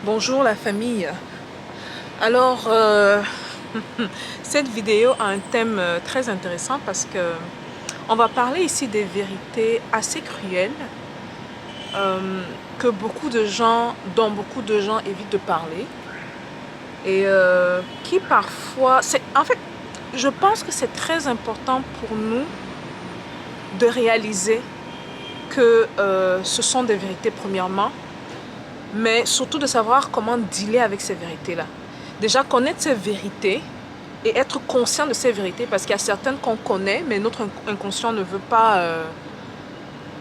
Bonjour la famille. Alors, cette vidéo a un thème très intéressant parce que on va parler ici des vérités assez cruelles que dont beaucoup de gens évitent de parler et qui parfois, en fait, je pense que c'est très important pour nous de réaliser que ce sont des vérités premièrement, mais surtout de savoir comment dealer avec ces vérités-là. Déjà, connaître ces vérités et être conscient de ces vérités, parce qu'il y a certaines qu'on connaît, mais notre inconscient ne veut pas,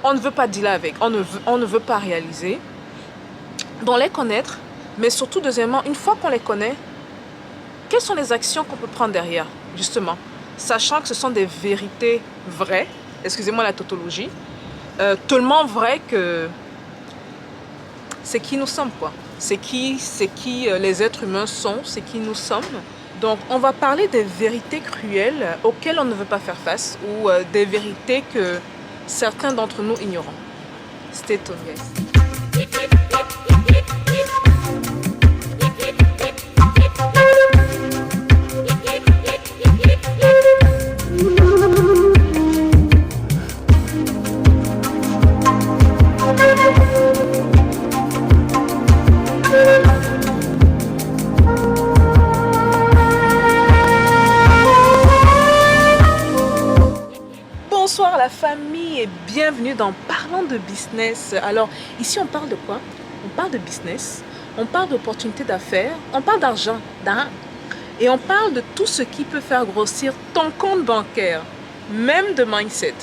on ne veut pas dealer avec, on ne veut pas réaliser. Donc les connaître, mais surtout deuxièmement, une fois qu'on les connaît, quelles sont les actions qu'on peut prendre derrière, justement, sachant que ce sont des vérités vraies, excusez-moi la tautologie, tellement vraies que c'est qui nous sommes, quoi. C'est qui les êtres humains sont, c'est qui nous sommes. Donc, on va parler des vérités cruelles auxquelles on ne veut pas faire face ou des vérités que certains d'entre nous ignorent. Stay tuned, guys. Bonsoir la famille et bienvenue dans Parlons de business. Alors ici on parle de quoi? On parle de business, on parle d'opportunités d'affaires, on parle d'argent, et on parle de tout ce qui peut faire grossir ton compte bancaire, même de mindset.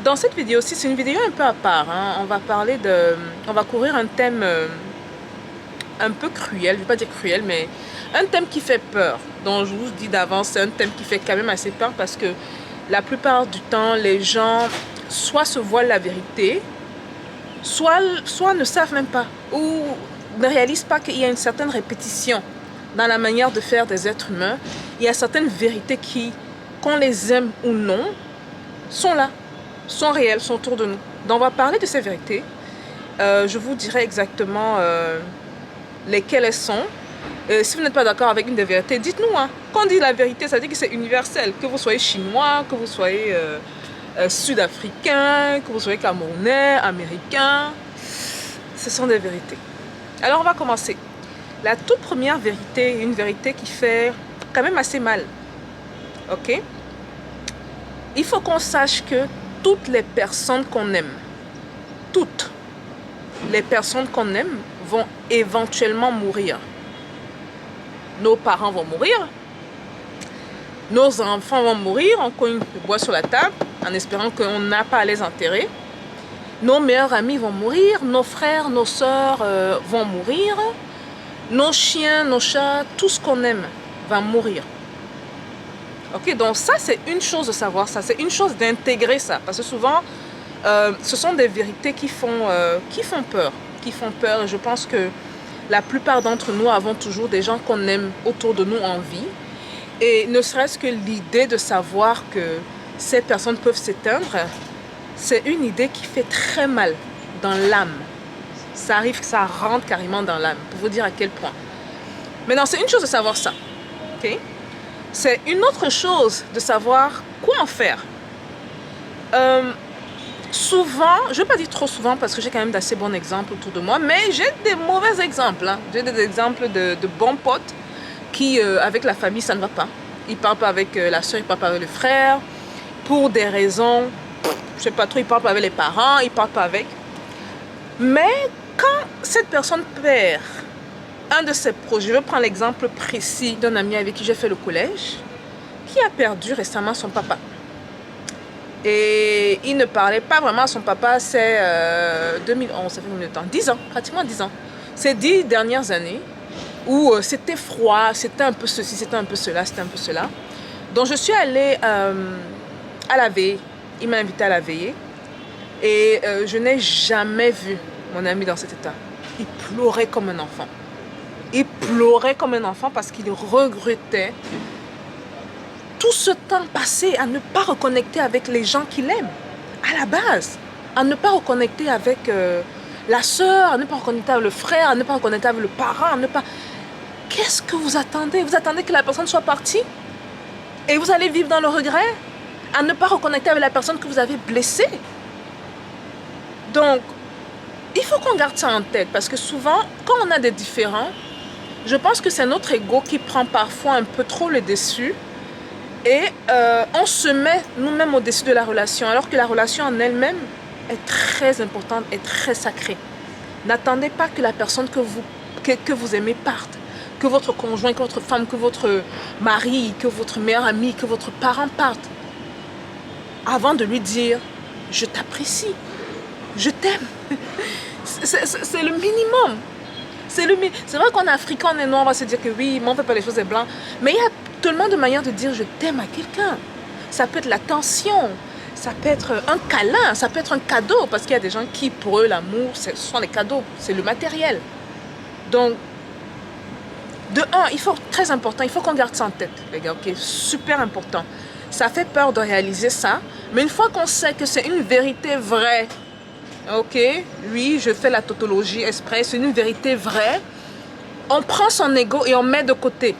Dans cette vidéo-ci, c'est une vidéo un peu à part, hein. On va couvrir un thème un peu cruel, je ne vais pas dire cruel, mais un thème qui fait peur. Donc je vous dis d'avance, c'est un thème qui fait quand même assez peur parce que la plupart du temps, les gens soit se voilent la vérité, soit ne savent même pas ou ne réalisent pas qu'il y a une certaine répétition dans la manière de faire des êtres humains. Il y a certaines vérités qui, qu'on les aime ou non, sont là, sont réelles, sont autour de nous. Donc on va parler de ces vérités. Je vous dirai exactement lesquelles elles sont. Si vous n'êtes pas d'accord avec une des vérités, dites-nous. Hein. Quand on dit la vérité, ça dit que c'est universel. Que vous soyez chinois, que vous soyez sud-africain, que vous soyez camerounais, américain. Ce sont des vérités. Alors on va commencer. La toute première vérité, une vérité qui fait quand même assez mal. Ok? Il faut qu'on sache que toutes les personnes qu'on aime, toutes les personnes qu'on aime vont éventuellement mourir. Nos parents vont mourir, nos enfants vont mourir, on cogne le bois sur la table en espérant qu'on n'a pas à les enterrer. Nos meilleurs amis vont mourir, nos frères, nos sœurs vont mourir, nos chiens, nos chats, tout ce qu'on aime va mourir. Ok, donc ça c'est une chose de savoir ça, c'est une chose d'intégrer ça, parce que souvent ce sont des vérités qui font peur, et je pense que la plupart d'entre nous avons toujours des gens qu'on aime autour de nous en vie. Et ne serait-ce que l'idée de savoir que ces personnes peuvent s'éteindre, c'est une idée qui fait très mal dans l'âme. Ça arrive que ça rentre carrément dans l'âme, pour vous dire à quel point. Maintenant, c'est une chose de savoir ça. Okay? C'est une autre chose de savoir quoi en faire. Souvent, je ne vais pas dire trop souvent parce que j'ai quand même d'assez bons exemples autour de moi, mais j'ai des mauvais exemples. Hein. J'ai des exemples de bons potes qui, avec la famille, ça ne va pas. Ils ne parlent pas avec la soeur, ils ne parlent pas avec le frère, pour des raisons, je ne sais pas trop, ils ne parlent pas avec les parents, ils ne parlent pas avec. Mais quand cette personne perd un de ses projets, je vais prendre l'exemple précis d'un ami avec qui j'ai fait le collège, qui a perdu récemment son papa. Et il ne parlait pas vraiment à son papa, c'est 2011, ça fait combien de temps? 10 ans, pratiquement 10 ans. Ces 10 dernières années où c'était froid, c'était un peu ceci, c'était un peu cela, c'était un peu cela. Donc je suis allée à la veille, il m'a invité à la veillée. Et je n'ai jamais vu mon ami dans cet état. Il pleurait comme un enfant. Il pleurait comme un enfant parce qu'il regrettait tout ce temps passé à ne pas reconnecter avec les gens qu'il aime, à la base, à ne pas reconnecter avec la sœur, à ne pas reconnecter avec le frère, à ne pas reconnecter avec le parent, à ne pas... Qu'est-ce que vous attendez? Vous attendez que la personne soit partie? Et vous allez vivre dans le regret? À ne pas reconnecter avec la personne que vous avez blessée? Donc, il faut qu'on garde ça en tête. Parce que souvent, quand on a des différends, je pense que c'est notre ego qui prend parfois un peu trop le dessus. Et on se met nous-mêmes au-dessus de la relation. Alors que la relation en elle-même est très importante et très sacrée. N'attendez pas que la personne que vous aimez parte. Que votre conjoint, que votre femme, que votre mari, que votre meilleur ami, que votre parent parte. Avant de lui dire, je t'apprécie, je t'aime. C'est le minimum. C'est vrai qu'en Afrique, on est noir, on va se dire que oui, mais on ne fait pas les choses des blancs. Mais il y a tellement de manières de dire je t'aime à quelqu'un. Ça peut être l'attention, ça peut être un câlin, ça peut être un cadeau. Parce qu'il y a des gens qui, pour eux, l'amour, ce sont les cadeaux, c'est le matériel. Donc, de un, il faut, très important, il faut qu'on garde ça en tête, les gars, ok, super important. Ça fait peur de réaliser ça, mais une fois qu'on sait que c'est une vérité vraie, ok, oui, je fais la tautologie exprès, c'est une vérité vraie, on prend son ego et on met de côté.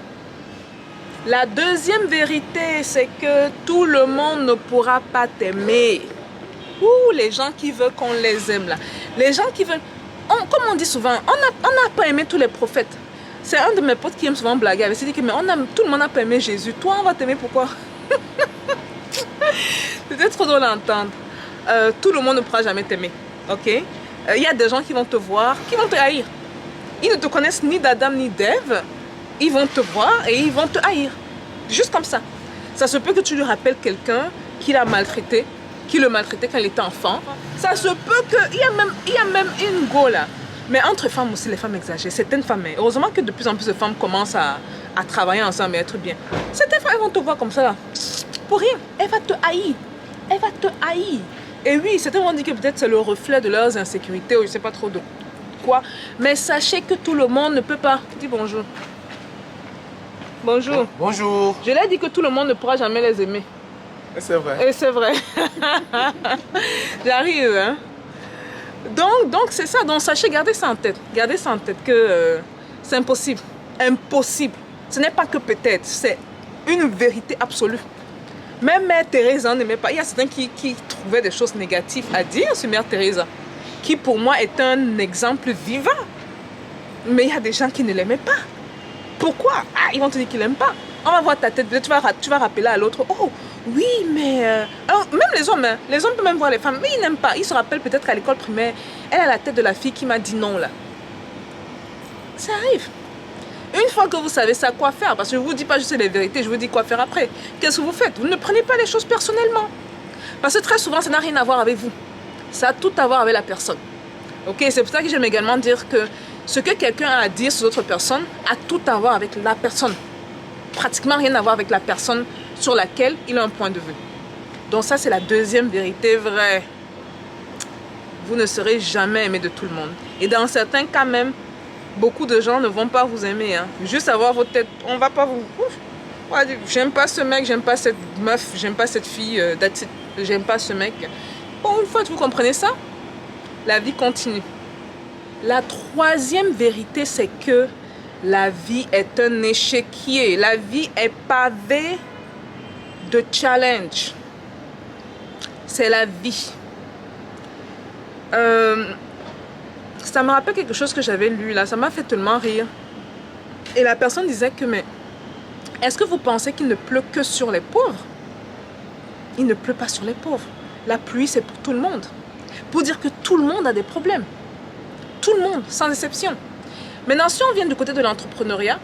La deuxième vérité, c'est que tout le monde ne pourra pas t'aimer. Ouh, les gens qui veulent qu'on les aime là. Les gens qui veulent, comme on dit souvent, on n'a pas aimé tous les prophètes. C'est un de mes potes qui aime souvent blaguer. Il s'est dit que mais tout le monde n'a pas aimé Jésus. Toi, on va t'aimer pourquoi? C'était trop drôle à entendre. Tout le monde ne pourra jamais t'aimer. Ok? Il y a des gens qui vont te voir, qui vont te haïr. Ils ne te connaissent ni d'Adam ni d'Ève. Ils vont te voir et ils vont te haïr. Juste comme ça. Ça se peut que tu lui rappelles quelqu'un qui l'a maltraité, qui le maltraitait quand il était enfant. Ça se peut qu'il y a même une go là. Mais entre femmes aussi, les femmes exagèrent. Certaines femmes, heureusement que de plus en plus de femmes commencent à travailler ensemble et être bien. Certaines femmes, elles vont te voir comme ça là. Pour rien. Elle va te haïr. Elle va te haïr. Et oui, certains vont dire que peut-être c'est le reflet de leurs insécurités ou je ne sais pas trop de quoi. Mais sachez que tout le monde ne peut pas. Dis bonjour. Bonjour. Bonjour. Je l'ai dit que tout le monde ne pourra jamais les aimer. Et c'est vrai. Et c'est vrai. J'arrive, hein. Donc c'est ça. Donc sachez, gardez ça en tête. Gardez ça en tête que c'est impossible. Impossible. Ce n'est pas que peut-être. C'est une vérité absolue. Même Mère Teresa n'aimait pas. Il y a certains qui trouvaient des choses négatives à dire sur Mère Teresa. Qui pour moi est un exemple vivant. Mais il y a des gens qui ne l'aimaient pas. Pourquoi? Ah, ils vont te dire qu'ils n'aiment pas. On va voir ta tête, tu vas rappeler à l'autre, oh oui, mais... même les hommes, hein, les hommes peuvent même voir les femmes, mais ils n'aiment pas. Ils se rappellent peut-être qu'à l'école primaire, elle a la tête de la fille qui m'a dit non là. Ça arrive. Une fois que vous savez ça, quoi faire? Parce que je ne vous dis pas juste les vérités, je vous dis quoi faire après. Qu'est-ce que vous faites? Vous ne prenez pas les choses personnellement. Parce que très souvent, ça n'a rien à voir avec vous. Ça a tout à voir avec la personne. Ok, c'est pour ça que j'aime également dire que ce que quelqu'un a à dire sur d'autres personnes a tout à voir avec la personne. Pratiquement rien à voir avec la personne sur laquelle il a un point de vue. Donc ça, c'est la deuxième vérité vraie. Vous ne serez jamais aimé de tout le monde. Et dans certains cas même, beaucoup de gens ne vont pas vous aimer. Hein. Juste avoir votre tête, on va pas vous... J'aime pas ce mec, j'aime pas cette meuf, j'aime pas cette fille, j'aime pas ce mec. Bon, une fois que vous comprenez ça, la vie continue. La troisième vérité, c'est que la vie est un échiquier. La vie est pavée de challenges. C'est la vie. Ça me rappelle quelque chose que j'avais lu là. Ça m'a fait tellement rire. Et la personne disait que, mais est-ce que vous pensez qu'il ne pleut que sur les pauvres? Il ne pleut pas sur les pauvres. La pluie, c'est pour tout le monde. Pour dire que tout le monde a des problèmes. Tout le monde, sans exception. Maintenant, si on vient du côté de l'entrepreneuriat,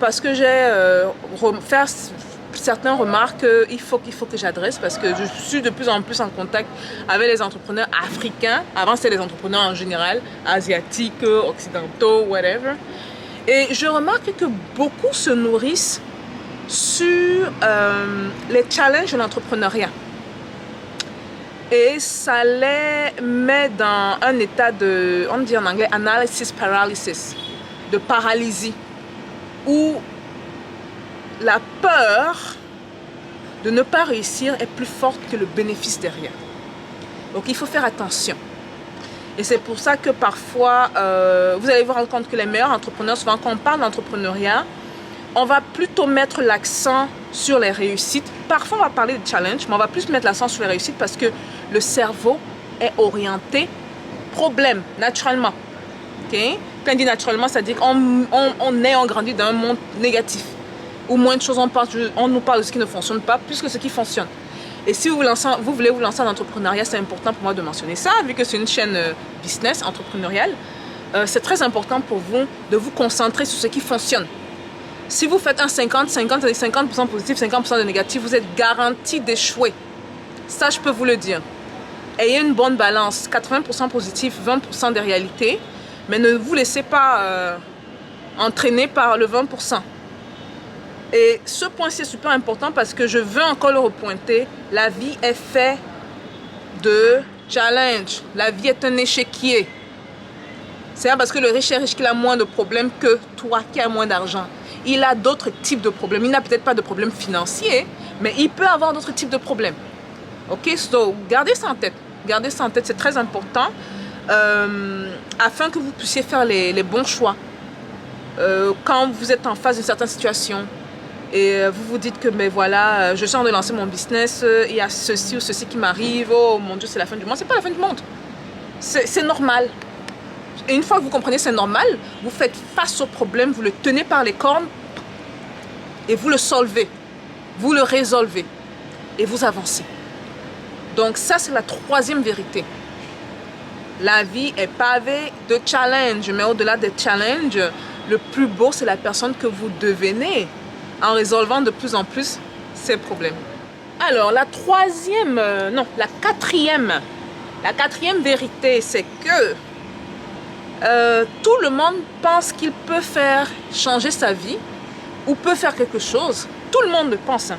parce que j'ai fait certaines remarques qu'il faut que j'adresse, parce que je suis de plus en plus en contact avec les entrepreneurs africains. Avant, c'était les entrepreneurs en général, asiatiques, occidentaux, whatever. Et je remarque que beaucoup se nourrissent sur les challenges de l'entrepreneuriat. Et ça les met dans un état de, on dit en anglais, analysis paralysis, de paralysie, où la peur de ne pas réussir est plus forte que le bénéfice derrière. Donc il faut faire attention. Et c'est pour ça que parfois, vous allez vous rendre compte que les meilleurs entrepreneurs, souvent quand on parle d'entrepreneuriat, on va plutôt mettre l'accent sur les réussites. Parfois, on va parler de challenge, mais on va plus mettre l'accent sur les réussites parce que le cerveau est orienté problème, naturellement. Okay? Quand on dit naturellement, c'est-à-dire qu'on grandit dans un monde négatif. Où moins de choses on nous parle de ce qui ne fonctionne pas, plus que ce qui fonctionne. Et si vous voulez vous lancer en entrepreneuriat, c'est important pour moi de mentionner ça, vu que c'est une chaîne business entrepreneuriale. C'est très important pour vous de vous concentrer sur ce qui fonctionne. Si vous faites un 50-50, avec 50% positif, 50% de négatif, vous êtes garanti d'échouer. Ça, je peux vous le dire. Ayez une bonne balance, 80% positif, 20% de réalité, mais ne vous laissez pas entraîner par le 20%. Et ce point-ci est super important parce que je veux encore le repointer. La vie est faite de challenge. La vie est un échiquier. C'est parce que le riche est riche qu'il a moins de problèmes que toi qui as moins d'argent. Il a d'autres types de problèmes. Il n'a peut-être pas de problèmes financiers, mais il peut avoir d'autres types de problèmes. Ok, so gardez ça en tête. Gardez ça en tête, c'est très important afin que vous puissiez faire les bons choix. Quand vous êtes en face d'une certaine situation, et vous vous dites que mais voilà, je suis en train de lancer mon business, il y a ceci ou ceci qui m'arrive, oh mon Dieu, c'est la fin du monde. C'est pas la fin du monde. C'est normal. Et une fois que vous comprenez c'est normal, vous faites face au problème, vous le tenez par les cornes et vous le solvez. Vous le résolvez et vous avancez. Donc ça, c'est la troisième vérité. La vie est pavée de challenges, mais au-delà des challenges, le plus beau, c'est la personne que vous devenez en résolvant de plus en plus ces problèmes. Alors, la quatrième vérité, c'est que tout le monde pense qu'il peut faire changer sa vie ou peut faire quelque chose. Tout le monde le pense. Hein.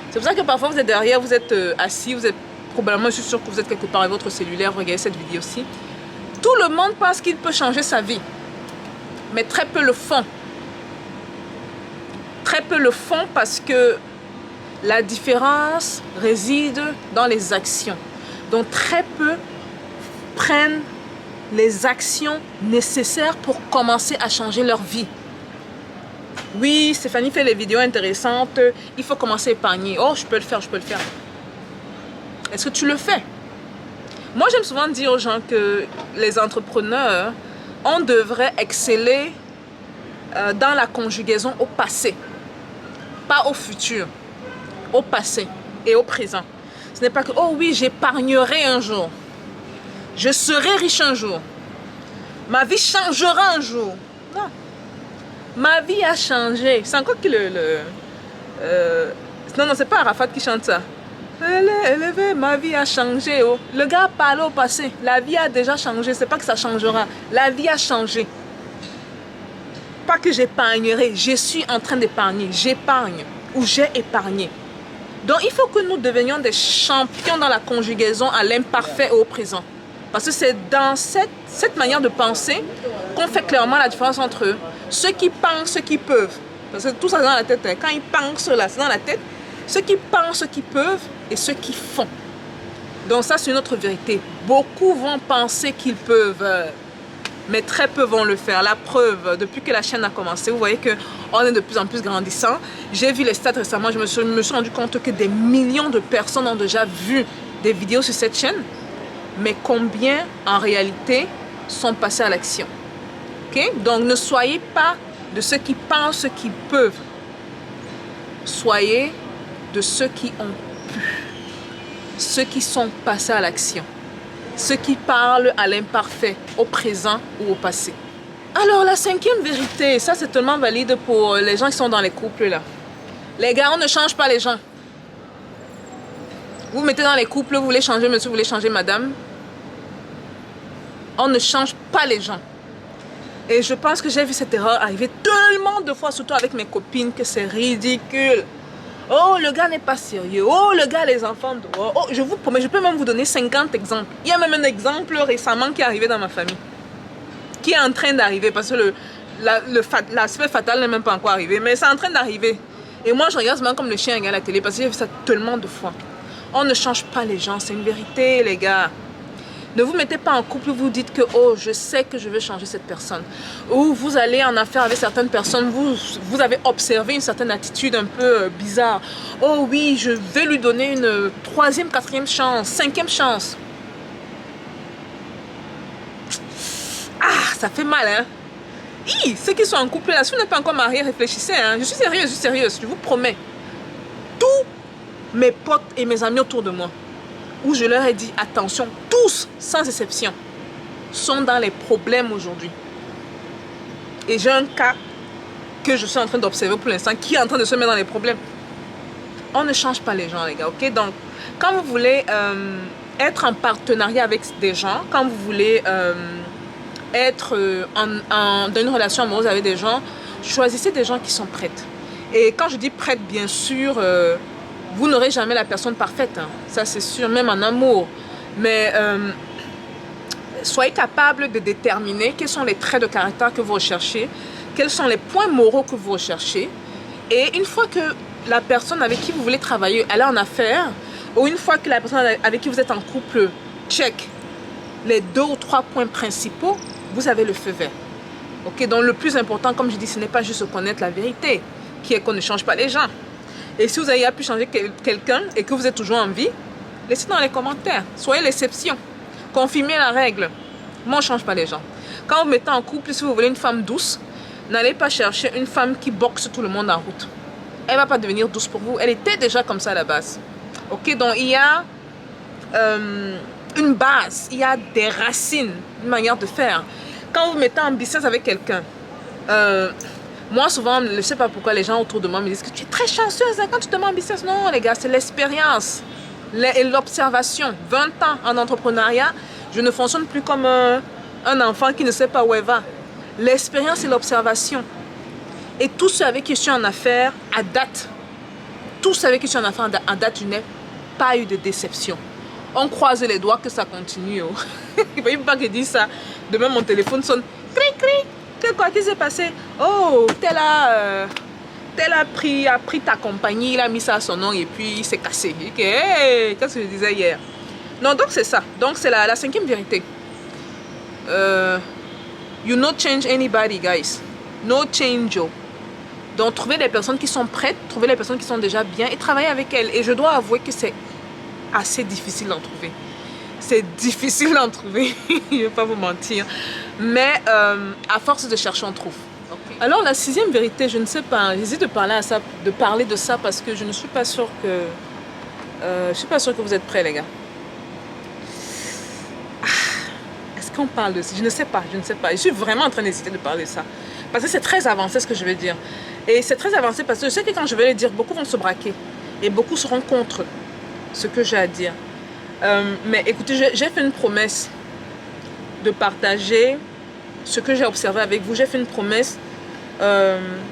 C'est pour ça que parfois vous êtes derrière, vous êtes assis, vous êtes probablement, je suis sûre que vous êtes quelque part avec votre cellulaire, vous regardez cette vidéo-ci. Tout le monde pense qu'il peut changer sa vie, mais très peu le font. Très peu le font parce que la différence réside dans les actions. Donc très peu prennent les actions nécessaires pour commencer à changer leur vie. Oui, Stéphanie fait les vidéos intéressantes, il faut commencer à épargner. Oh, je peux le faire, je peux le faire. Est-ce que tu le fais? Moi, j'aime souvent dire aux gens que les entrepreneurs, on devrait exceller dans la conjugaison au passé. Pas au futur, au passé et au présent. Ce n'est pas que, oh oui, j'épargnerai un jour. Je serai riche un jour. Ma vie changera un jour. Non. Ma vie a changé. C'est encore qui non, c'est pas Arafat qui chante ça. Ma vie a changé. Oh. Le gars parle au passé. La vie a déjà changé. C'est pas que ça changera. La vie a changé. Pas que j'épargnerai. Je suis en train d'épargner. J'épargne ou j'ai épargné. Donc, il faut que nous devenions des champions dans la conjugaison à l'imparfait et au présent. Parce que c'est dans cette manière de penser qu'on fait clairement la différence entre ceux qui pensent, ceux qui peuvent. Parce que tout ça c'est dans la tête. Quand ils pensent là, c'est dans la tête. Ceux qui pensent, ceux qui peuvent et ceux qui font. Donc ça, c'est une autre vérité. Beaucoup vont penser qu'ils peuvent, mais très peu vont le faire. La preuve, depuis que la chaîne a commencé, vous voyez qu'on est de plus en plus grandissant. J'ai vu les stats récemment, je me suis rendu compte que des millions de personnes ont déjà vu des vidéos sur cette chaîne. Mais combien, en réalité, sont passés à l'action? Okay? Donc, ne soyez pas de ceux qui pensent, ceux qui peuvent. Soyez de ceux qui ont pu. Ceux qui sont passés à l'action. Ceux qui parlent à l'imparfait, au présent ou au passé. Alors, la cinquième vérité, ça c'est tellement valide pour les gens qui sont dans les couples là. Les gars, on ne change pas les gens. Vous mettez dans les couples, vous voulez changer monsieur, vous voulez changer madame. On ne change pas les gens. Et je pense que j'ai vu cette erreur arriver tellement de fois, surtout avec mes copines, que c'est ridicule. Oh, le gars n'est pas sérieux. Oh, le gars, les enfants dehors. Oh, je vous promets, je peux même vous donner 50 exemples. Il y a même un exemple récemment qui est arrivé dans ma famille. Qui est en train d'arriver parce que l'aspect fatal n'est même pas encore arrivé. Mais c'est en train d'arriver. Et moi, je regarde même comme le chien regarde la télé parce que j'ai vu ça tellement de fois. On ne change pas les gens, c'est une vérité, les gars. Ne vous mettez pas en couple, vous dites que oh, je sais que je veux changer cette personne. Ou vous allez en affaire avec certaines personnes, vous avez observé une certaine attitude un peu bizarre. Oh oui, je vais lui donner une troisième, quatrième chance, cinquième chance. Ah, ça fait mal, hein. Ceux qui sont en couple là, si vous n'êtes pas encore mariés, réfléchissez, hein. Je suis sérieuse, je vous promets. Tous mes potes et mes amis autour de moi, où je leur ai dit attention, tous, sans exception, sont dans les problèmes aujourd'hui. Et j'ai un cas que je suis en train d'observer pour l'instant, qui est en train de se mettre dans les problèmes. On ne change pas les gens, les gars, ok? Donc, quand vous voulez être en partenariat avec des gens, quand vous voulez être dans une relation amoureuse avec des gens, choisissez des gens qui sont prêtes. Et quand je dis prête, bien sûr, vous n'aurez jamais la personne parfaite, hein. Ça c'est sûr, même en amour. Mais soyez capable de déterminer quels sont les traits de caractère que vous recherchez, quels sont les points moraux que vous recherchez. Et une fois que la personne avec qui vous voulez travailler, elle est en affaires, ou une fois que la personne avec qui vous êtes en couple check les 2 ou 3 points principaux, vous avez le feu vert. Ok, donc le plus important, comme je dis, ce n'est pas juste connaître la vérité, qui est qu'on ne change pas les gens. Et si vous avez pu changer quelqu'un et que vous êtes toujours en vie, laissez dans les commentaires. Soyez l'exception. Confirmez la règle. Moi, on ne change pas les gens. Quand vous mettez en couple, si vous voulez une femme douce, n'allez pas chercher une femme qui boxe tout le monde en route. Elle ne va pas devenir douce pour vous. Elle était déjà comme ça à la base. Ok, donc il y a une base, il y a des racines, une manière de faire. Quand vous mettez en business avec quelqu'un, moi souvent, je ne sais pas pourquoi les gens autour de moi me disent que tu es très chanceuse hein, quand tu te mets en business. Non les gars, c'est l'expérience et l'observation. 20 ans en entrepreneuriat, je ne fonctionne plus comme un enfant qui ne sait pas où elle va. L'expérience et l'observation. Et tous ceux avec qui je suis en affaires, à date, je n'ai pas eu de déception. On croise les doigts que ça continue. Oh. Il ne faut pas que je dise ça. Demain, mon téléphone sonne. Cri, cri. Qu'est-ce qui s'est passé? Oh, tel a pris ta compagnie, il a mis ça à son nom et puis il s'est cassé. Hey, qu'est-ce que je disais hier? Non, donc c'est ça. Donc c'est la 5e vérité. You not change anybody, guys. No change. Donc trouvez les personnes qui sont prêtes, trouvez les personnes qui sont déjà bien et travaillez avec elles. Et je dois avouer que c'est assez difficile d'en trouver. C'est difficile d'en trouver, je ne vais pas vous mentir. Mais à force de chercher, on trouve. Okay. Alors la 6e vérité, je ne sais pas, j'hésite de parler de ça parce que je ne suis pas sûre que vous êtes prêts les gars. Est-ce qu'on parle de ça? Je ne sais pas. Je suis vraiment en train d'hésiter de parler de ça. Parce que c'est très avancé ce que je vais dire. Et c'est très avancé parce que je sais que quand je vais le dire, beaucoup vont se braquer. Et beaucoup seront contre ce que j'ai à dire. Mais écoutez, j'ai fait une promesse de partager ce que j'ai observé avec vous. J'ai fait une promesse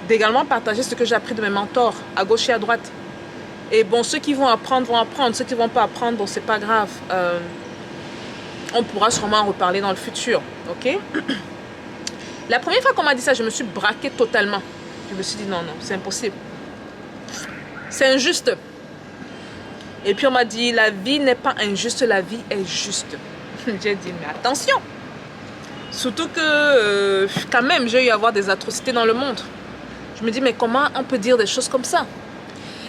d'également partager ce que j'ai appris de mes mentors, à gauche et à droite. Et bon, ceux qui vont apprendre, vont apprendre. Ceux qui ne vont pas apprendre, bon, c'est pas grave. On pourra sûrement en reparler dans le futur. Ok? La première fois qu'on m'a dit ça, je me suis braquée totalement. Je me suis dit non, c'est impossible. C'est injuste. Et puis on m'a dit, la vie n'est pas injuste, la vie est juste. J'ai dit, mais attention. Surtout que quand même, j'ai eu à voir des atrocités dans le monde. Je me dis, mais comment on peut dire des choses comme ça?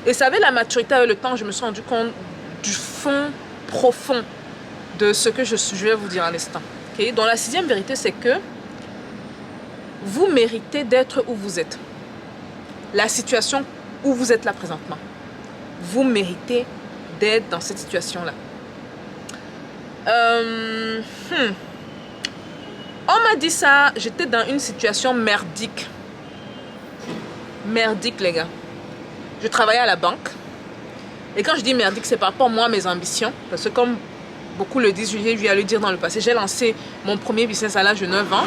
Et vous savez, la maturité avec le temps, je me suis rendu compte du fond profond de ce que je vais vous dire à l'instant. Okay? Donc la 6e vérité, c'est que vous méritez d'être où vous êtes. La situation où vous êtes là présentement. Vous méritez d'être dans cette situation-là. On m'a dit ça, j'étais dans une situation merdique. Merdique, les gars. Je travaillais à la banque. Et quand je dis merdique, c'est par rapport moi, mes ambitions. Parce que comme beaucoup le disent, j'ai eu à le dire dans le passé, j'ai lancé mon premier business à l'âge de 9 ans.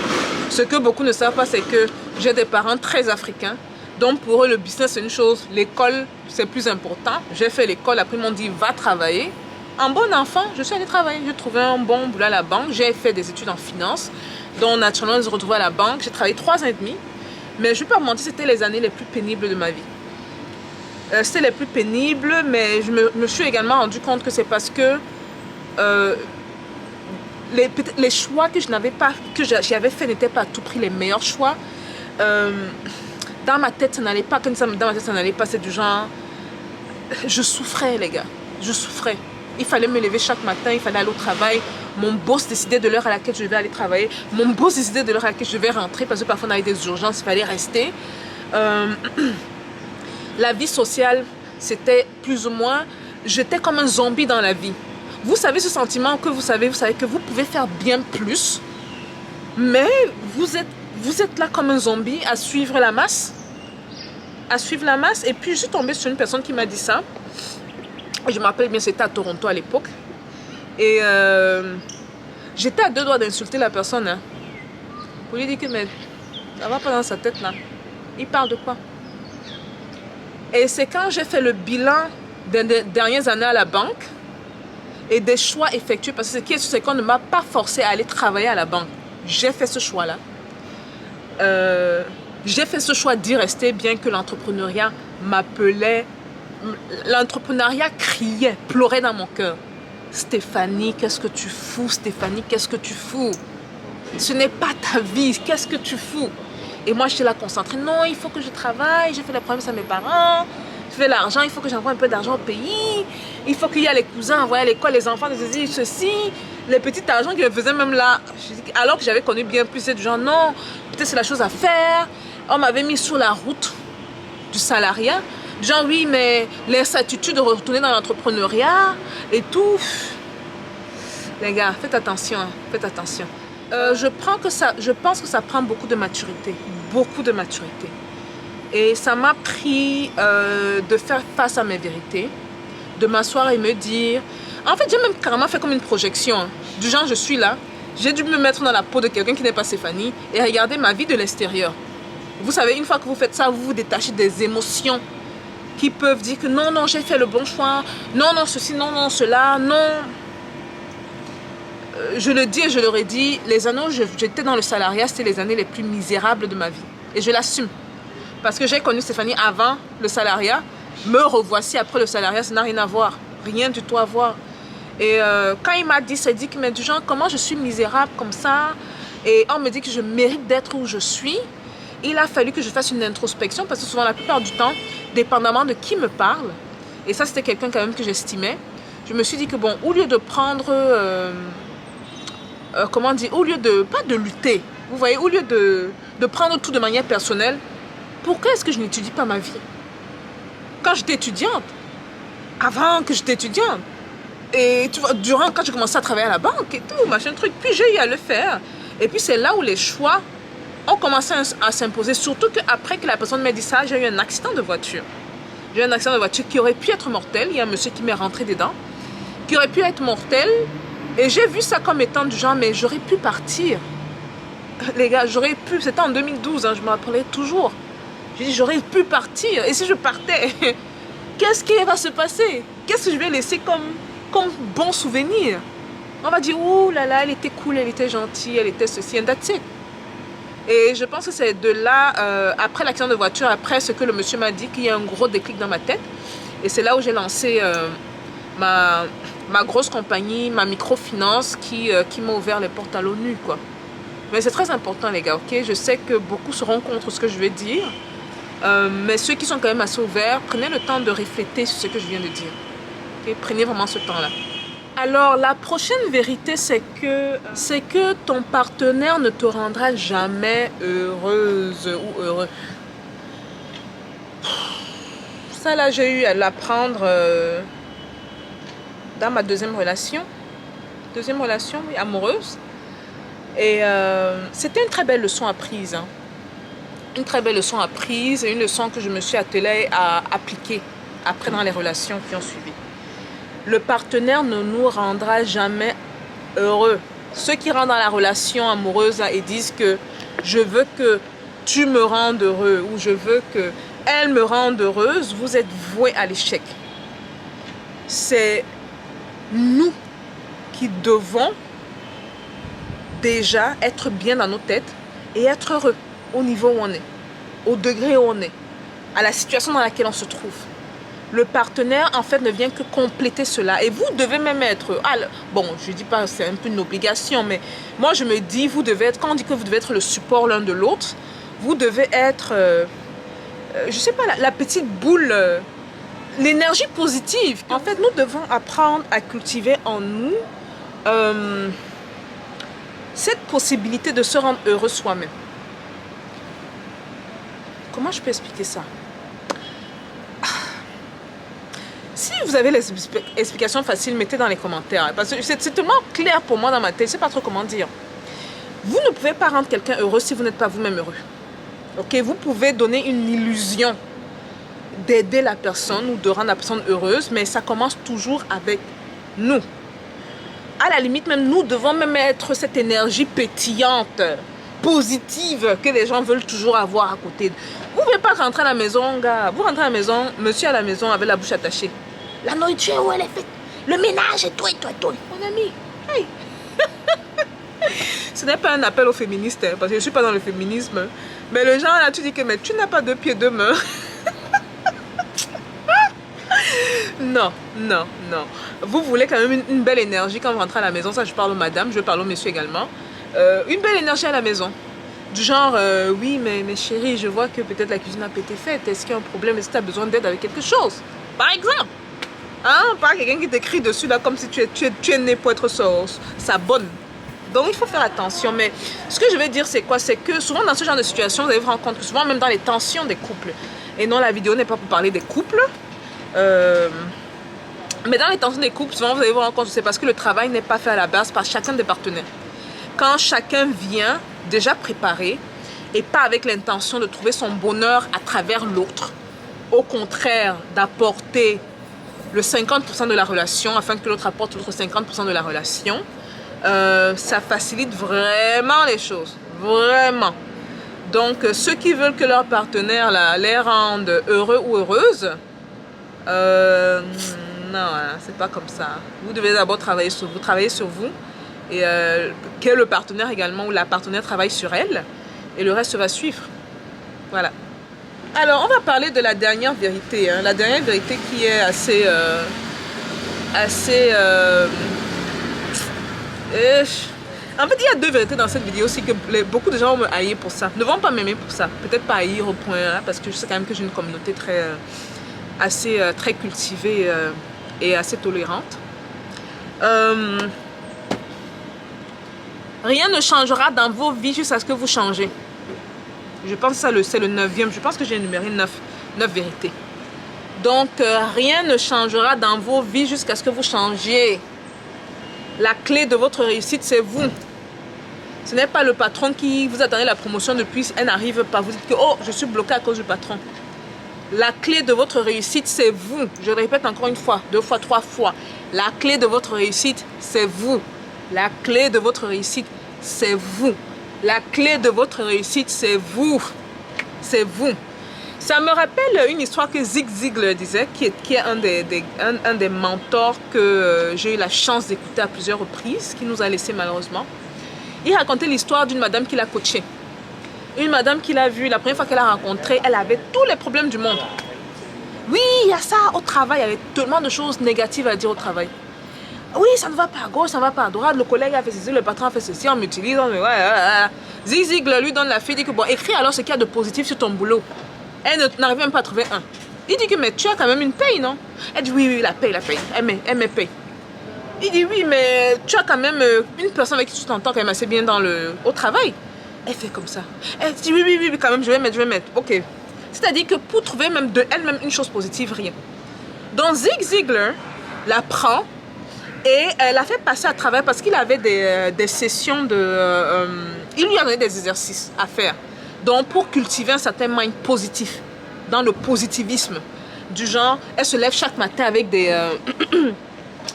Ce que beaucoup ne savent pas, c'est que j'ai des parents très africains. Donc pour eux, le business, c'est une chose. L'école, c'est plus important. J'ai fait l'école, après ils m'ont dit, va travailler. En bon enfant, je suis allée travailler. J'ai trouvé un bon boulot à la banque. J'ai fait des études en finance. Donc naturellement, je me suis retrouvée à la banque. J'ai travaillé 3 ans et demi. Mais je ne vais pas vous mentir, c'était les années les plus pénibles de ma vie. C'était les plus pénibles, mais je me suis également rendu compte que c'est parce que les choix que je n'avais pas, que j'avais fait n'étaient pas à tout prix les meilleurs choix. Dans ma tête, ça n'allait pas. Comme ça, dans ma tête, ça n'allait pas. C'est du genre... Je souffrais, les gars. Je souffrais. Il fallait me lever chaque matin, il fallait aller au travail. Mon boss décidait de l'heure à laquelle je devais aller travailler. Mon boss décidait de l'heure à laquelle je devais rentrer parce que parfois on avait des urgences, il fallait rester. La vie sociale, c'était plus ou moins... J'étais comme un zombie dans la vie. Vous savez ce sentiment que vous savez que vous pouvez faire bien plus, mais vous êtes là comme un zombie à suivre la masse. À suivre la masse. Et puis je suis tombée sur une personne qui m'a dit ça. Je me rappelle bien, c'était à Toronto à l'époque. Et j'étais à 2 doigts d'insulter la personne. Hein, pour lui dire que mais, ça va pas dans sa tête là. Il parle de quoi? Et c'est quand j'ai fait le bilan des dernières années à la banque et des choix effectués, parce que c'est qu'on ne m'a pas forcé à aller travailler à la banque. J'ai fait ce choix-là. J'ai fait ce choix d'y rester, bien que l'entrepreneuriat m'appelait. L'entrepreneuriat criait, pleurait dans mon cœur. Stéphanie, qu'est-ce que tu fous? Stéphanie, qu'est-ce que tu fous? Ce n'est pas ta vie, qu'est-ce que tu fous? Et moi, j'étais là concentrée. Non, il faut que je travaille, j'ai fait les promesses à mes parents. Je fais l'argent, il faut que j'envoie un peu d'argent au pays. Il faut qu'il y ait les cousins envoyés à l'école, les enfants de ceci. Les petits argents qu'ils me faisaient même là. Alors que j'avais connu bien plus, c'est du genre, non, peut-être c'est la chose à faire. On m'avait mis sur la route du salariat. Genre, oui, mais l'incertitude de retourner dans l'entrepreneuriat et tout. Les gars, faites attention, hein, faites attention. Je pense que ça prend beaucoup de maturité. Beaucoup de maturité. Et ça m'a pris de faire face à mes vérités, de m'asseoir et me dire... En fait, j'ai même carrément fait comme une projection. Hein. Du genre, je suis là, j'ai dû me mettre dans la peau de quelqu'un qui n'est pas Stéphanie et regarder ma vie de l'extérieur. Vous savez, une fois que vous faites ça, vous vous détachez des émotions qui peuvent dire que non, non, j'ai fait le bon choix, non, non, ceci, non, non, cela, non. Je le dis et je le redis, les années où j'étais dans le salariat, c'était les années les plus misérables de ma vie. Et je l'assume. Parce que j'ai connu Stéphanie avant le salariat, me revoici après le salariat, ça n'a rien à voir. Rien du tout à voir. Et quand il m'a dit, c'est dit qu'il m'a dit, genre, comment je suis misérable comme ça? Et on me dit que je mérite d'être où je suis. Il a fallu que je fasse une introspection parce que souvent, la plupart du temps, dépendamment de qui me parle, et ça, c'était quelqu'un quand même que j'estimais, je me suis dit que bon, au lieu de prendre, comment dire, au lieu de, pas de lutter, vous voyez, au lieu de prendre tout de manière personnelle, pourquoi est-ce que je n'étudie pas ma vie? Quand j'étais étudiante, avant que j'étais étudiante, et tu vois, durant quand j'ai commencé à travailler à la banque et tout, machin truc, puis j'ai eu à le faire. Et puis c'est là où les choix ont commencé à s'imposer, surtout qu'après que la personne m'a dit ça, j'ai eu un accident de voiture. J'ai eu un accident de voiture qui aurait pu être mortel, il y a un monsieur qui m'est rentré dedans, qui aurait pu être mortel, et j'ai vu ça comme étant du genre, mais j'aurais pu partir. Les gars, j'aurais pu, c'était en 2012, hein, je me rappelais toujours. J'ai dit, j'aurais pu partir, et si je partais, qu'est-ce qui va se passer? Qu'est-ce que je vais laisser comme bon souvenir? On va dire, ouh là là, elle était cool, elle était gentille, elle était ceci, and that's it. Et je pense que c'est de là, après l'accident de voiture, après ce que le monsieur m'a dit, qu'il y a un gros déclic dans ma tête. Et c'est là où j'ai lancé ma grosse compagnie, ma microfinance, qui m'a ouvert les portes à l'ONU, quoi. Mais c'est très important, les gars, ok? Je sais que beaucoup se rendent contre ce que je vais dire. Mais ceux qui sont quand même assez ouverts, prenez le temps de réfléchir sur ce que je viens de dire. Okay? Prenez vraiment ce temps-là. Alors, la prochaine vérité, c'est que ton partenaire ne te rendra jamais heureuse ou heureux. Ça, là, j'ai eu à l'apprendre dans ma deuxième relation. Deuxième relation, oui, amoureuse. Et c'était une très belle leçon apprise. Hein. Une très belle leçon apprise et une leçon que je me suis attelée à appliquer après dans les relations qui ont suivi. Le partenaire ne nous rendra jamais heureux. Ceux qui rentrent dans la relation amoureuse et disent que je veux que tu me rendes heureux ou je veux qu'elle me rende heureuse, vous êtes voués à l'échec. C'est nous qui devons déjà être bien dans nos têtes et être heureux au niveau où on est, au degré où on est, à la situation dans laquelle on se trouve. le partenaire en fait ne vient que compléter cela. Et vous devez même être, bon, je dis pas c'est un peu une obligation, mais moi je me dis, vous devez être, quand on dit que vous devez être le support l'un de l'autre, vous devez être, je sais pas, la petite boule, l'énergie positive. En fait, nous devons apprendre à cultiver en nous cette possibilité de se rendre heureux soi-même. Comment je peux expliquer ça? Si vous avez les explications faciles, mettez dans les commentaires. Parce que c'est tellement clair pour moi dans ma tête, je ne sais pas trop comment dire. Vous ne pouvez pas rendre quelqu'un heureux si vous n'êtes pas vous-même heureux. Ok, vous pouvez donner une illusion d'aider la personne ou de rendre la personne heureuse, mais ça commence toujours avec nous. À la limite, même nous devons même être cette énergie pétillante, positive que les gens veulent toujours avoir à côté. Vous ne pouvez pas rentrer à la maison, gars. Vous rentrez à la maison, monsieur à la maison avec la bouche attachée. La nourriture où elle est faite, le ménage et tout et tout et tout. Mon ami, hey. Ce n'est pas un appel aux féministes, hein, parce que je ne suis pas dans le féminisme. Mais le genre là, tu dis que mais tu n'as pas deux pieds, deux mains. Non, non, non. Vous voulez quand même une belle énergie quand vous rentrez à la maison. Ça, je parle aux madames, je parle aux messieurs également. Une belle énergie à la maison. Du genre, oui, mais chérie, je vois que peut-être la cuisine a pas été faite. Est-ce qu'il y a un problème? Est-ce que tu as besoin d'aide avec quelque chose? Par exemple. Hein? Pas quelqu'un qui t'écrit dessus là comme si tu es né pour être sa bonne. Donc, il faut faire attention. Mais ce que je veux dire, c'est quoi? C'est que souvent dans ce genre de situation, vous allez vous rendre compte que souvent, même dans les tensions des couples, et non, la vidéo n'est pas pour parler des couples, mais dans les tensions des couples, souvent, vous allez vous rendre compte que c'est parce que le travail n'est pas fait à la base par chacun des partenaires. Quand chacun vient déjà préparé et pas avec l'intention de trouver son bonheur à travers l'autre, au contraire d'apporter le 50% de la relation afin que l'autre apporte l'autre 50% de la relation, ça facilite vraiment les choses, vraiment. Donc ceux qui veulent que leur partenaire là, les rende heureux ou heureuses, non, hein, c'est pas comme ça. Vous devez d'abord travailler sur vous, et que le partenaire également ou la partenaire travaille sur elle, et le reste va suivre. Voilà. Alors, on va parler de la dernière vérité, hein, la dernière vérité qui est assez en fait, il y a deux vérités dans cette vidéo aussi que beaucoup de gens vont me haïr pour ça. Ne vont pas m'aimer pour ça. Peut-être pas haïr au point, hein, parce que je sais quand même que j'ai une communauté très cultivée et assez tolérante. Rien ne changera dans vos vies jusqu'à ce que vous changez. Je pense que c'est le 9e. Je pense que j'ai énuméré 9 vérités. Donc, rien ne changera dans vos vies jusqu'à ce que vous changiez. La clé de votre réussite, c'est vous. Ce n'est pas le patron qui vous attendait la promotion depuis, elle n'arrive pas. Vous dites que, oh, je suis bloqué à cause du patron. La clé de votre réussite, c'est vous. Je répète encore une fois, 2 fois, 3 fois. La clé de votre réussite, c'est vous. La clé de votre réussite, c'est vous. La clé de votre réussite, c'est vous. C'est vous. Ça me rappelle une histoire que Zig Ziglar disait, qui est un des mentors que j'ai eu la chance d'écouter à plusieurs reprises, qui nous a laissé malheureusement. Il racontait l'histoire d'une madame qu'il a coachée. Une madame qu'il a vue, la première fois qu'elle a rencontré, elle avait tous les problèmes du monde. Oui, il y a ça au travail, il y avait tellement de choses négatives à dire au travail. Oui, ça ne va pas à gauche, ça ne va pas à droite, le collègue a fait ceci, le patron a fait ceci, on m'utilise, Zig Ziglar lui donne la fille, dit que bon, écris alors ce qu'il y a de positif sur ton boulot. Elle n'arrive même pas à trouver un. Il dit que mais tu as quand même une paye, non? Elle dit oui, la paye. Elle me paye. Il dit oui, mais tu as quand même une personne avec qui tu t'entends quand même assez bien au travail. Elle fait comme ça. Elle dit oui, quand même, je vais mettre. Ok. C'est-à-dire que pour trouver même de elle-même une chose positive, rien. Donc Zig Ziglar la prend et la fait passer à travers parce qu'il avait des sessions de... il lui a donné des exercices à faire. Donc, pour cultiver un certain mind positif, dans le positivisme, du genre, elle se lève chaque matin avec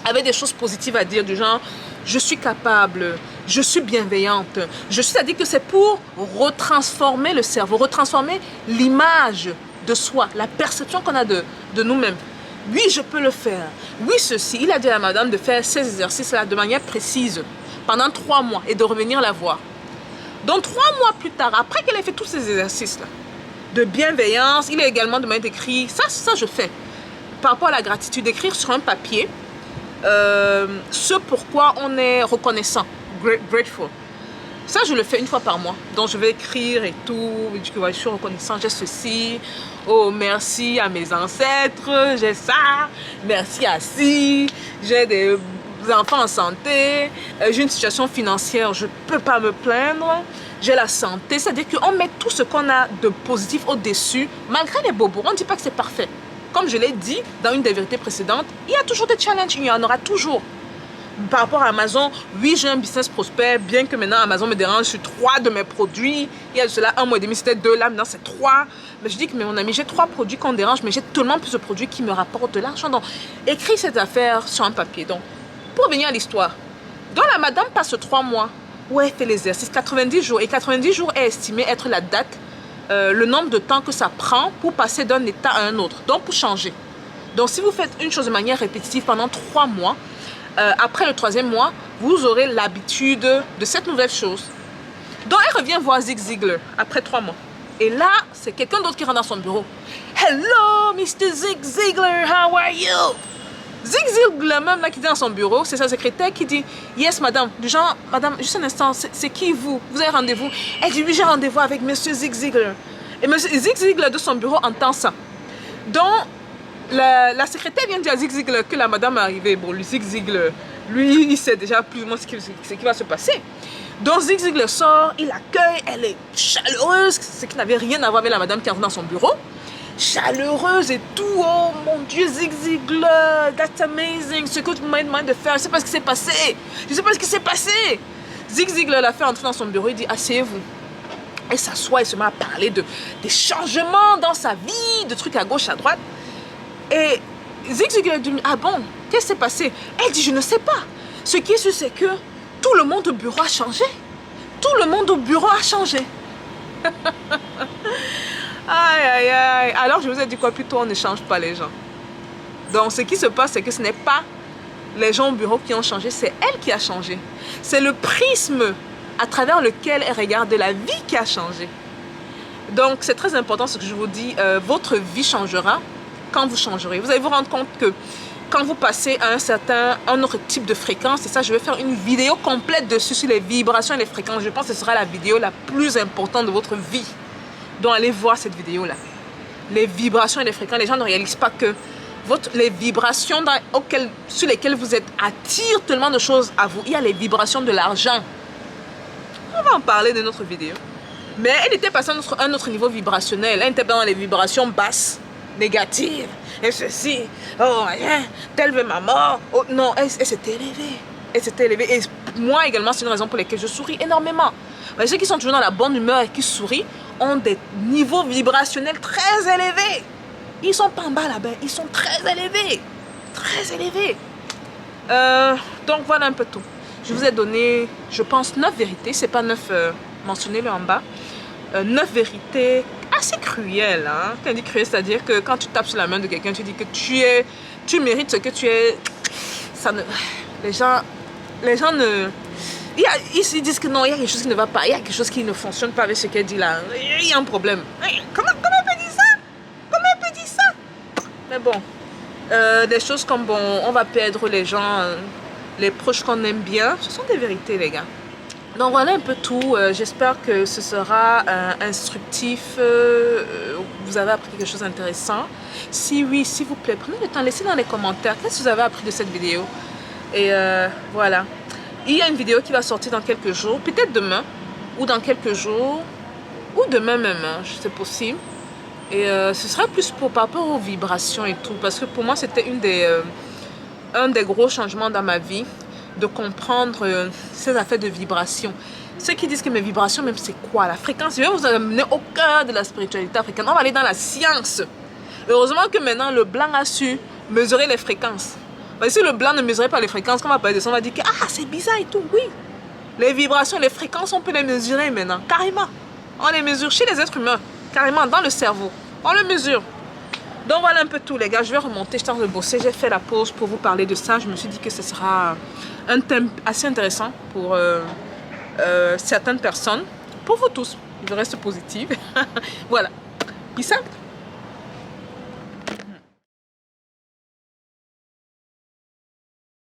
avec des choses positives à dire, du genre, je suis capable, je suis bienveillante. C'est-à-dire que c'est pour retransformer le cerveau, retransformer l'image de soi, la perception qu'on a de nous-mêmes. Oui, je peux le faire. Oui, ceci. Il a dit à la madame de faire ces exercices-là de manière précise pendant 3 mois et de revenir la voir. Donc 3 mois plus tard, après qu'elle ait fait tous ces exercices-là, de bienveillance, il a également demandé d'écrire, ça je fais. par rapport à la gratitude, d'écrire sur un papier ce pourquoi on est reconnaissant, grateful. Ça, je le fais une fois par mois. Donc, je vais écrire et tout. Je dis que ouais, je suis reconnaissant, j'ai ceci. Oh, merci à mes ancêtres, j'ai ça. Merci à ci. J'ai des enfants en santé. J'ai une situation financière, je ne peux pas me plaindre. J'ai la santé. C'est-à-dire qu'on met tout ce qu'on a de positif au-dessus, malgré les bobos. On ne dit pas que c'est parfait. Comme je l'ai dit dans une des vérités précédentes, il y a toujours des challenges. Il y en aura toujours. Par rapport à Amazon, oui, j'ai un business prospère, bien que maintenant Amazon me dérange sur 3 de mes produits. Il y a cela 1 mois et demi, c'était 2, là maintenant c'est 3. Mais je dis que mais mon ami, j'ai 3 produits qu'on dérange, mais j'ai tellement plus de produits qui me rapportent de l'argent. Donc, écris cette affaire sur un papier. Donc, pour revenir à l'histoire, donc la madame passe 3 mois où elle fait l'exercice, 90 jours. Et 90 jours est estimé être la date, le nombre de temps que ça prend pour passer d'un état à un autre. Donc, pour changer. Donc, si vous faites une chose de manière répétitive pendant 3 mois, après le 3e mois, vous aurez l'habitude de cette nouvelle chose. Donc, elle revient voir Zig Ziglar après 3 mois. Et là, c'est quelqu'un d'autre qui rentre dans son bureau. Hello, Mr. Zig Ziglar, how are you? Zig Ziglar, même là qui est dans son bureau, c'est sa secrétaire qui dit yes, madame. Du genre, madame, juste un instant, c'est qui vous? Vous avez rendez-vous? Elle dit oui, j'ai rendez-vous avec Monsieur Zig Ziglar. Et Monsieur Zig Ziglar de son bureau entend ça. Donc, la secrétaire vient dire à Zig Ziglar que la madame est arrivée. Bon, le Zig Ziglar, lui, il sait déjà plus ou moins ce qui va se passer. Donc Zig Ziglar sort, il l'accueille, elle est chaleureuse, ce qui n'avait rien à voir avec la madame qui est dans son bureau. Chaleureuse et tout. Oh mon Dieu, Zig Ziglar, that's amazing. Ce que tu m'as demandé de faire, je ne sais pas ce qui s'est passé. Je ne sais pas ce qui s'est passé. Zig Ziglar l'a fait entrer dans son bureau, il dit asseyez-vous. Elle s'assoit et se met à parler des changements dans sa vie, de trucs à gauche, à droite. Et Zig Ziglar dit, ah bon, qu'est-ce qui s'est passé? Elle dit, je ne sais pas. Ce qui est sûr, c'est que tout le monde au bureau a changé. Tout le monde au bureau a changé. Aïe, aïe, aïe. Alors, je vous ai dit quoi, plutôt, on ne change pas les gens. Donc, ce qui se passe, c'est que ce n'est pas les gens au bureau qui ont changé, c'est elle qui a changé. C'est le prisme à travers lequel elle regarde la vie qui a changé. Donc, c'est très important ce que je vous dis. Votre vie changera quand vous changerez. Vous allez vous rendre compte que quand vous passez à un autre type de fréquence, et ça, je vais faire une vidéo complète dessus sur les vibrations et les fréquences. Je pense que ce sera la vidéo la plus importante de votre vie. Donc, allez voir cette vidéo-là. Les vibrations et les fréquences, les gens ne réalisent pas que les vibrations sur lesquelles vous êtes attirent tellement de choses à vous. Il y a les vibrations de l'argent. On va en parler de notre vidéo. Mais elle était passée à un autre niveau vibrationnel. Elle était dans les vibrations basses, négatives. Et ceci, oh rien, telle veut ma mort. Oh, non, elle s'est élevée. Elle s'est élevée. Et moi également, c'est une raison pour laquelle je souris énormément. Mais ceux qui sont toujours dans la bonne humeur et qui sourient ont des niveaux vibrationnels très élevés. Ils ne sont pas en bas là-bas, ils sont très élevés. Très élevés. Donc voilà un peu tout. Je vous ai donné, je pense, 9 vérités. C'est pas 9 mentionnez-le en bas. 9 vérités assez cruelles. Hein? Quand on dit cruel, c'est-à-dire que quand tu tapes sur la main de quelqu'un, tu dis que tu mérites ce que tu es. Ça ne, les gens ne... Ils disent que non, il y a quelque chose qui ne va pas. Il y a quelque chose qui ne fonctionne pas avec ce qu'elle dit là. Il y a un problème. Comment elle peut dire ça? Comment elle peut dire ça? Mais bon, des choses comme bon, on va perdre les gens, les proches qu'on aime bien. Ce sont des vérités, les gars. Donc voilà un peu tout. J'espère que ce sera instructif. Vous avez appris quelque chose d'intéressant. Si oui, s'il vous plaît, prenez le temps, laissez dans les commentaires qu'est-ce que vous avez appris de cette vidéo. Et voilà. Il y a une vidéo qui va sortir dans quelques jours, peut-être demain, ou dans quelques jours, ou demain même, hein, c'est possible. Et ce sera plus par rapport aux vibrations et tout, parce que pour moi, c'était un des gros changements dans ma vie, de comprendre ces affaires de vibrations. Ceux qui disent que mes vibrations, même c'est quoi? La fréquence, je vais vous amener au cœur de la spiritualité africaine. On va aller dans la science. Heureusement que maintenant, le blanc a su mesurer les fréquences. Parce que si le blanc ne mesurait pas les fréquences, quand on va parler de ça, on va dire que ah, c'est bizarre et tout. Oui, les vibrations, les fréquences, on peut les mesurer maintenant, carrément. On les mesure chez les êtres humains, carrément dans le cerveau. On le mesure. Donc voilà un peu tout, les gars. Je vais remonter, je suis en train de bosser. J'ai fait la pause pour vous parler de ça. Je me suis dit que ce sera un thème assez intéressant pour certaines personnes. Pour vous tous, je reste positive. Voilà. Peace out.